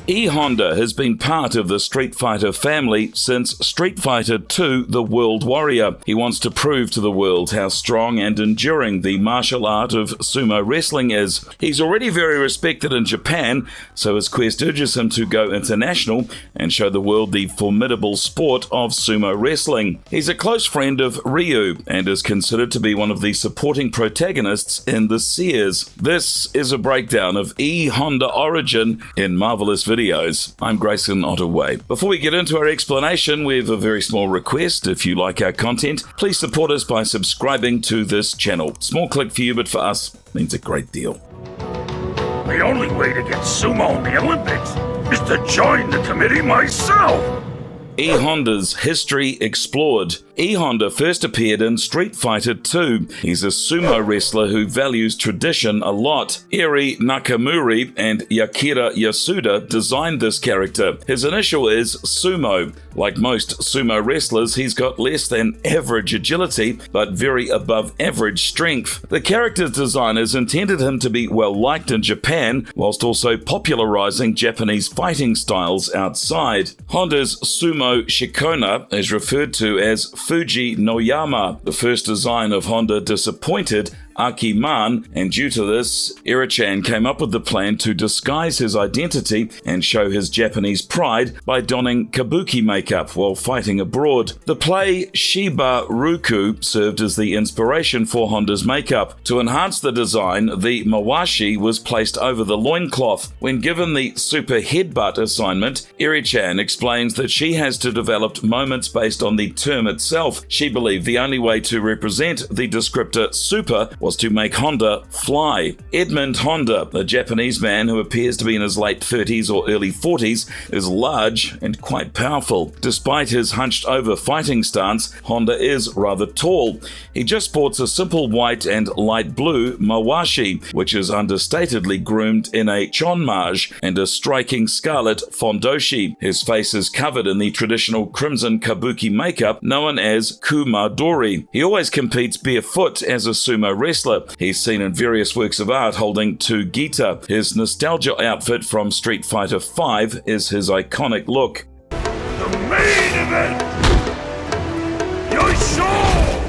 E Honda has been part of the Street Fighter family since Street Fighter II: The World Warrior. He wants to prove to the world how strong and enduring the martial art of sumo wrestling is. He's already very respected in Japan, so his quest urges him to go international and show the world the formidable sport of sumo wrestling. He's a close friend of Ryu and is considered to be one of the supporting protagonists in The Seers. This is a breakdown of E Honda origin in marvelous videos. I'm Grayson Ottaway. Before we get into our explanation, we have a very small request. If you like our content, please support us by subscribing to this channel. Small click for you, but for us, means a great deal. The only way to get sumo in the Olympics is to join the committee myself. E Honda's history explored. E Honda first appeared in Street Fighter II. He's a sumo wrestler who values tradition a lot. Eri Nakamura and Yakira Yasuda designed this character. His initial is Sumo. Like most sumo wrestlers, he's got less than average agility, but very above average strength. The character's designers intended him to be well liked in Japan, whilst also popularizing Japanese fighting styles outside. Honda's sumo shikona is referred to as Fuji no Yama. The first design of Honda disappointed Akiman, and due to this, Eri-chan came up with the plan to disguise his identity and show his Japanese pride by donning kabuki makeup while fighting abroad. The play Shiba Ruku served as the inspiration for Honda's makeup. To enhance the design, the mawashi was placed over the loincloth. When given the super headbutt assignment, Eri-chan explains that she has to develop moments based on the term itself. She believed the only way to represent the descriptor super was to make Honda fly. Edmund Honda, a Japanese man who appears to be in his late 30s or early 40s, is large and quite powerful. Despite his hunched-over fighting stance, Honda is rather tall. He just sports a simple white and light blue mawashi, which is understatedly groomed in a chonmage, and a striking scarlet fondoshi. His face is covered in the traditional crimson kabuki makeup known as kumadori. He always competes barefoot as a sumo wrestler. He's seen in various works of art holding two gita. His nostalgia outfit from Street Fighter V is his iconic look. The main event! Yoisho!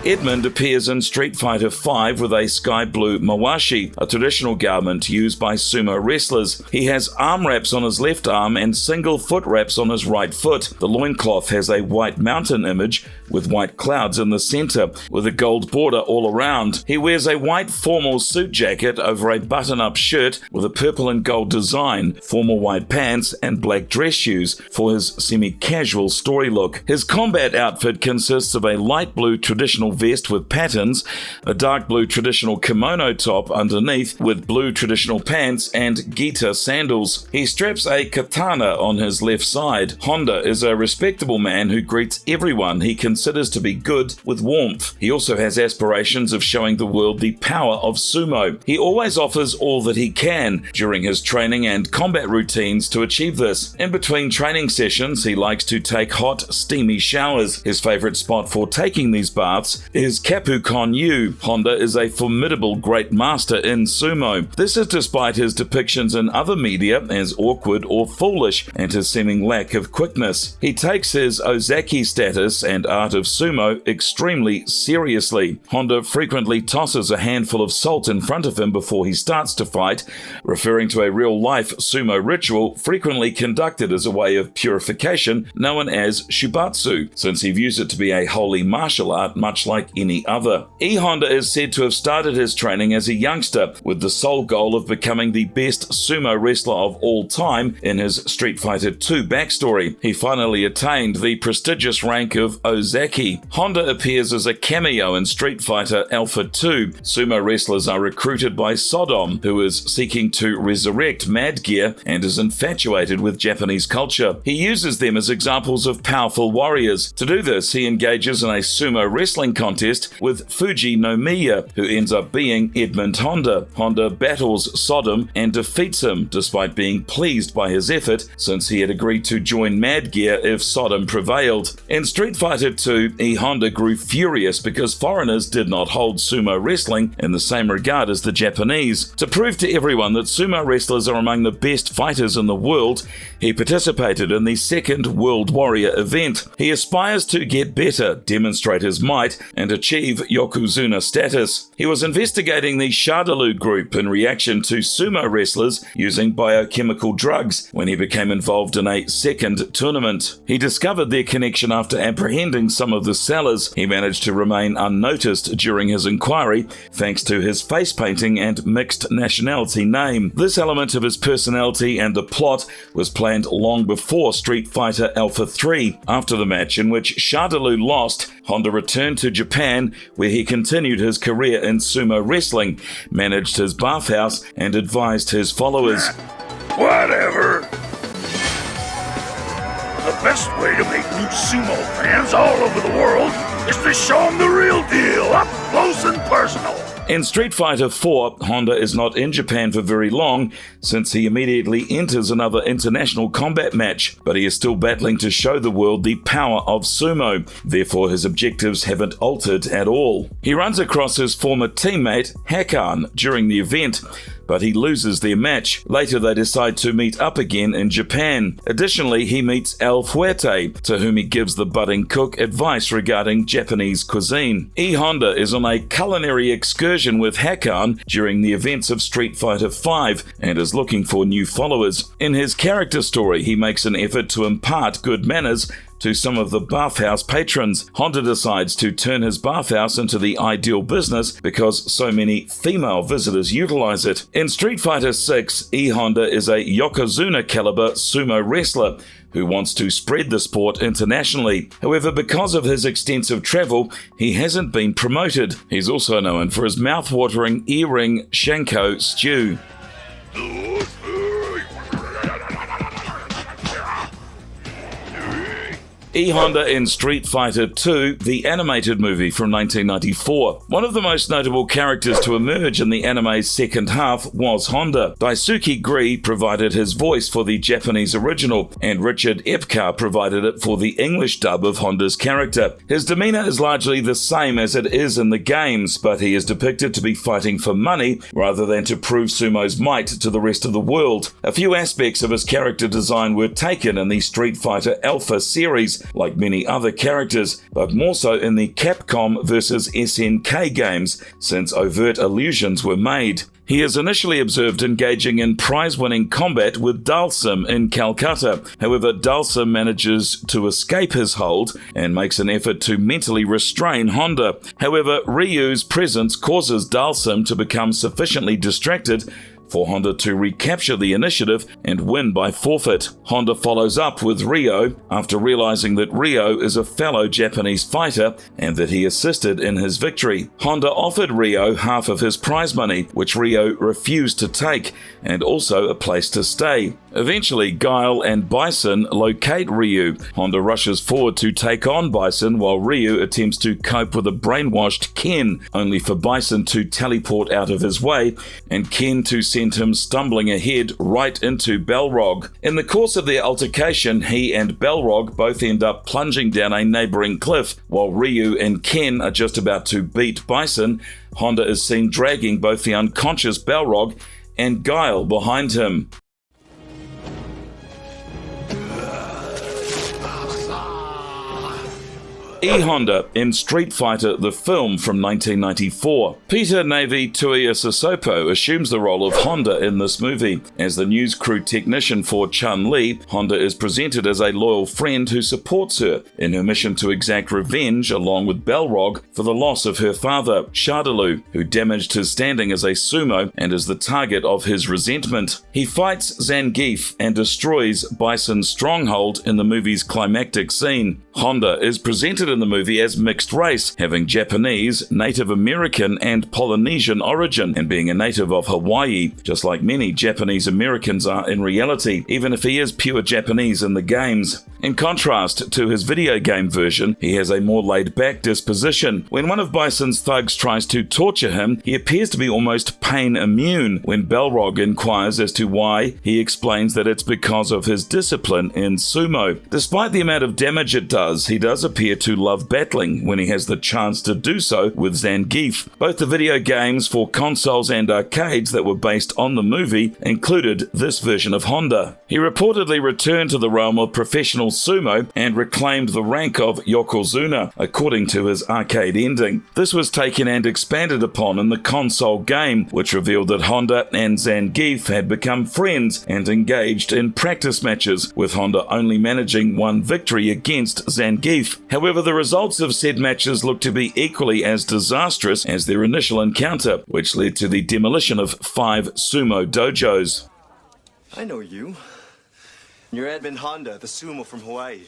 Edmund appears in Street Fighter V with a sky blue mawashi, a traditional garment used by sumo wrestlers. He has arm wraps on his left arm and single foot wraps on his right foot. The loincloth has a white mountain image with white clouds in the center, with a gold border all around. He wears a white formal suit jacket over a button-up shirt with a purple and gold design, formal white pants, and black dress shoes for his semi-casual story look. His combat outfit consists of a light blue traditional vest with patterns, a dark blue traditional kimono top underneath with blue traditional pants, and gita sandals. He straps a katana on his left side. Honda is a respectable man who greets everyone he considers to be good with warmth. He also has aspirations of showing the world the power of sumo. He always offers all that he can during his training and combat routines to achieve this. In between training sessions, he likes to take hot, steamy showers. His favorite spot for taking these baths is Kapukon-yu. Honda is a formidable great master in sumo. This is despite his depictions in other media as awkward or foolish and his seeming lack of quickness. He takes his Ozaki status and art of sumo extremely seriously. Honda frequently tosses a handful of salt in front of him before he starts to fight, referring to a real-life sumo ritual frequently conducted as a way of purification known as shubatsu, since he views it to be a holy martial art much like any other. E Honda is said to have started his training as a youngster with the sole goal of becoming the best sumo wrestler of all time in his Street Fighter II backstory. He finally attained the prestigious rank of Ozaki. Honda appears as a cameo in Street Fighter Alpha 2. Sumo wrestlers are recruited by Sodom, who is seeking to resurrect Mad Gear and is infatuated with Japanese culture. He uses them as examples of powerful warriors. To do this, he engages in a sumo wrestling contest with Fuji no Miya, who ends up being Edmund Honda. Honda battles Sodom and defeats him, despite being pleased by his effort, since he had agreed to join Mad Gear if Sodom prevailed. In Street Fighter II, E. Honda grew furious because foreigners did not hold sumo wrestling in the same regard as the Japanese. To prove to everyone that sumo wrestlers are among the best fighters in the world, he participated in the second World Warrior event. He aspires to get better, demonstrate his might, and achieve Yokozuna status. He was investigating the Shadaloo group in reaction to sumo wrestlers using biochemical drugs when he became involved in a second tournament. He discovered their connection after apprehending some of the sellers. He managed to remain unnoticed during his inquiry thanks to his face painting and mixed nationality name. This element of his personality and the plot was planned long before Street Fighter Alpha 3. After the match in which Shadaloo lost, Honda returned to Japan, where he continued his career in sumo wrestling, managed his bathhouse, and advised his followers. Whatever. The best way to make new sumo fans all over the world is to show them the real deal, up close and personal. In Street Fighter IV, Honda is not in Japan for very long, since he immediately enters another international combat match, but he is still battling to show the world the power of sumo. Therefore, his objectives haven't altered at all. He runs across his former teammate, Hakan, during the event, but he loses their match. Later, they decide to meet up again in Japan. Additionally, he meets El Fuerte, to whom he gives the budding cook advice regarding Japanese cuisine. E. Honda is on a culinary excursion with Hakan during the events of Street Fighter V and is looking for new followers. In his character story, he makes an effort to impart good manners to some of the bathhouse patrons. Honda decides to turn his bathhouse into the ideal business because so many female visitors utilize it. In Street Fighter VI, E. Honda is a Yokozuna caliber sumo wrestler who wants to spread the sport internationally. However, because of his extensive travel, he hasn't been promoted. He's also known for his mouth-watering earring Shanko stew. E. Honda in Street Fighter II, the animated movie from 1994. One of the most notable characters to emerge in the anime's second half was Honda. Daisuke Gri provided his voice for the Japanese original, and Richard Epcar provided it for the English dub of Honda's character. His demeanor is largely the same as it is in the games, but he is depicted to be fighting for money rather than to prove sumo's might to the rest of the world. A few aspects of his character design were taken in the Street Fighter Alpha series, like many other characters, but more so in the Capcom vs SNK games, since overt allusions were made. He is initially observed engaging in prize-winning combat with Dalsim in Calcutta. However, Dalsim manages to escape his hold and makes an effort to mentally restrain Honda. However, Ryu's presence causes Dalsim to become sufficiently distracted for Honda to recapture the initiative and win by forfeit. Honda follows up with Ryo after realizing that Ryo is a fellow Japanese fighter and that he assisted in his victory. Honda offered Ryo half of his prize money, which Ryo refused to take, and also a place to stay. Eventually, Guile and Bison locate Ryu. Honda rushes forward to take on Bison while Ryu attempts to cope with a brainwashed Ken, only for Bison to teleport out of his way and Ken to send him stumbling ahead right into Balrog. In the course of their altercation, he and Balrog both end up plunging down a neighboring cliff. While Ryu and Ken are just about to beat Bison, Honda is seen dragging both the unconscious Balrog and Guile behind him. E. Honda in Street Fighter the film from 1994. Peter Navy Tuia Sasopo assumes the role of Honda in this movie. As the news crew technician for Chun-Li, Honda is presented as a loyal friend who supports her in her mission to exact revenge along with Balrog for the loss of her father, Shadaloo, who damaged his standing as a sumo and is the target of his resentment. He fights Zangief and destroys Bison's stronghold in the movie's climactic scene. Honda is presented in the movie as mixed race, having Japanese, Native American, and Polynesian origin, and being a native of Hawaii, just like many Japanese Americans are in reality, even if he is pure Japanese in the games. In contrast to his video game version, he has a more laid-back disposition. When one of Bison's thugs tries to torture him, he appears to be almost pain immune. When Balrog inquires as to why, he explains that it's because of his discipline in sumo. Despite the amount of damage it does, he does appear to love battling when he has the chance to do so with Zangief. Both the video games for consoles and arcades that were based on the movie included this version of Honda. He reportedly returned to the realm of professional sumo and reclaimed the rank of Yokozuna, according to his arcade ending. This was taken and expanded upon in the console game, which revealed that Honda and Zangief had become friends and engaged in practice matches, with Honda only managing one victory against Zangief. However, the results of said matches looked to be equally as disastrous as their initial encounter, which led to the demolition of 5 sumo dojos. I know you. You're Edmund Honda, the sumo from Hawaii.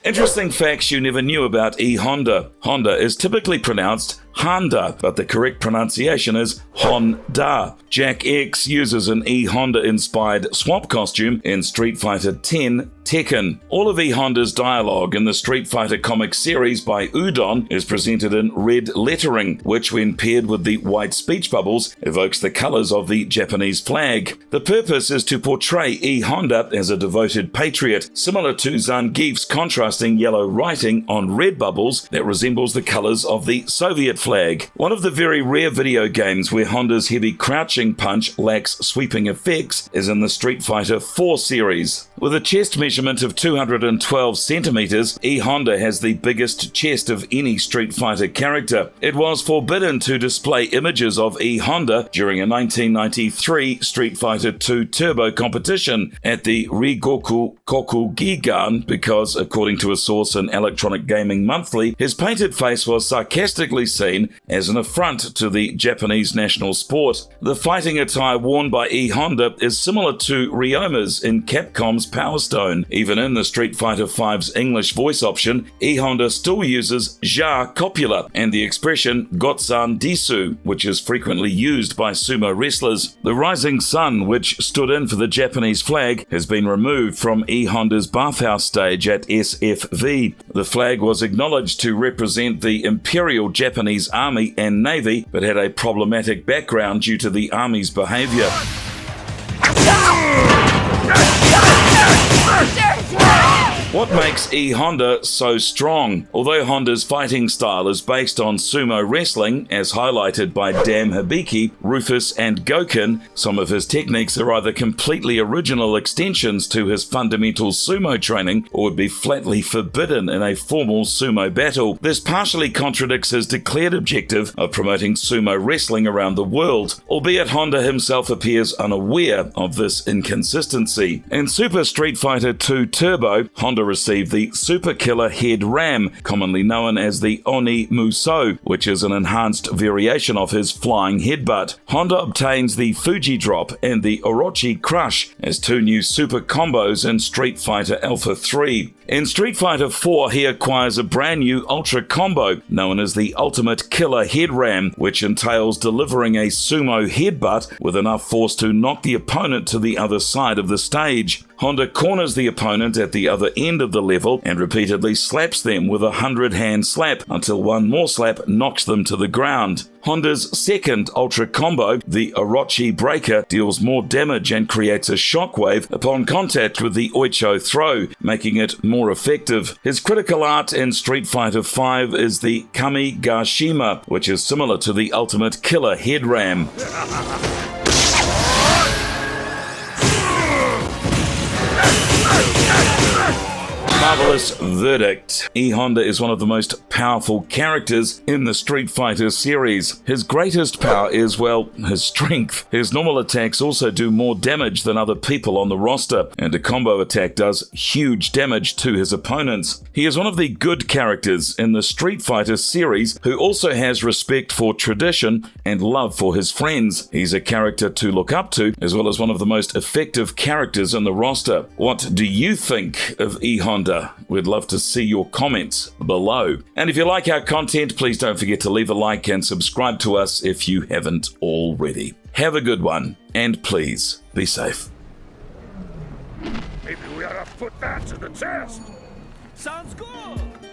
Interesting facts you never knew about E. Honda. Honda is typically pronounced Honda, but the correct pronunciation is Honda. Jack X uses an E. Honda-inspired swamp costume in Street Fighter X Tekken. All of E. Honda's dialogue in the Street Fighter comic series by Udon is presented in red lettering, which when paired with the white speech bubbles evokes the colors of the Japanese flag. The purpose is to portray E. Honda as a devoted patriot, similar to Zangief's contrasting yellow writing on red bubbles that resembles the colors of the Soviet flag. One of the very rare video games where Honda's heavy crouching punch lacks sweeping effects is in the Street Fighter IV series. With a chest measurement of 212 centimeters, E. Honda has the biggest chest of any Street Fighter character. It was forbidden to display images of E. Honda during a 1993 Street Fighter II Turbo competition at the Rigoku Kokugigan because, according to a source in Electronic Gaming Monthly, his painted face was sarcastically seen as an affront to the Japanese national sport. The fighting attire worn by E. Honda is similar to Ryoma's in Capcom's Power Stone. Even in the Street Fighter V's English voice option, E. Honda still uses ja copula and the expression Gotsan Disu, which is frequently used by sumo wrestlers. The rising sun, which stood in for the Japanese flag, has been removed from E. Honda's bathhouse stage at SFV. The flag was acknowledged to represent the Imperial Japanese Army and Navy, but had a problematic background due to the Army's behavior. What makes E. Honda so strong? Although Honda's fighting style is based on sumo wrestling, as highlighted by Dam Hibiki, Rufus, and Goken, some of his techniques are either completely original extensions to his fundamental sumo training or would be flatly forbidden in a formal sumo battle. This partially contradicts his declared objective of promoting sumo wrestling around the world, albeit Honda himself appears unaware of this inconsistency. In Super Street Fighter II Turbo, Honda received the Super Killer Head Ram, commonly known as the Oni Muso, which is an enhanced variation of his flying headbutt. Honda obtains the Fuji Drop and the Orochi Crush as 2 new super combos in Street Fighter Alpha 3. In Street Fighter IV, he acquires a brand new Ultra Combo known as the Ultimate Killer Head Ram, which entails delivering a sumo headbutt with enough force to knock the opponent to the other side of the stage. Honda corners the opponent at the other end of the level and repeatedly slaps them with a 100-hand slap until one more slap knocks them to the ground. Honda's second Ultra Combo, the Orochi Breaker, deals more damage and creates a shockwave upon contact with the Oicho Throw, making it more effective. His critical art in Street Fighter V is the Kamigashima, which is similar to the Ultimate Killer Head Ram. Marvelous verdict. E. Honda is one of the most powerful characters in the Street Fighter series. His greatest power is, well, his strength. His normal attacks also do more damage than other people on the roster, and a combo attack does huge damage to his opponents. He is one of the good characters in the Street Fighter series who also has respect for tradition and love for his friends. He's a character to look up to, as well as one of the most effective characters in the roster. What do you think of E. Honda? Honda? We'd love to see your comments below. And if you like our content, please don't forget to leave a like and subscribe to us if you haven't already. Have a good one, and please be safe. Maybe we ought to put that to the test. Sounds good!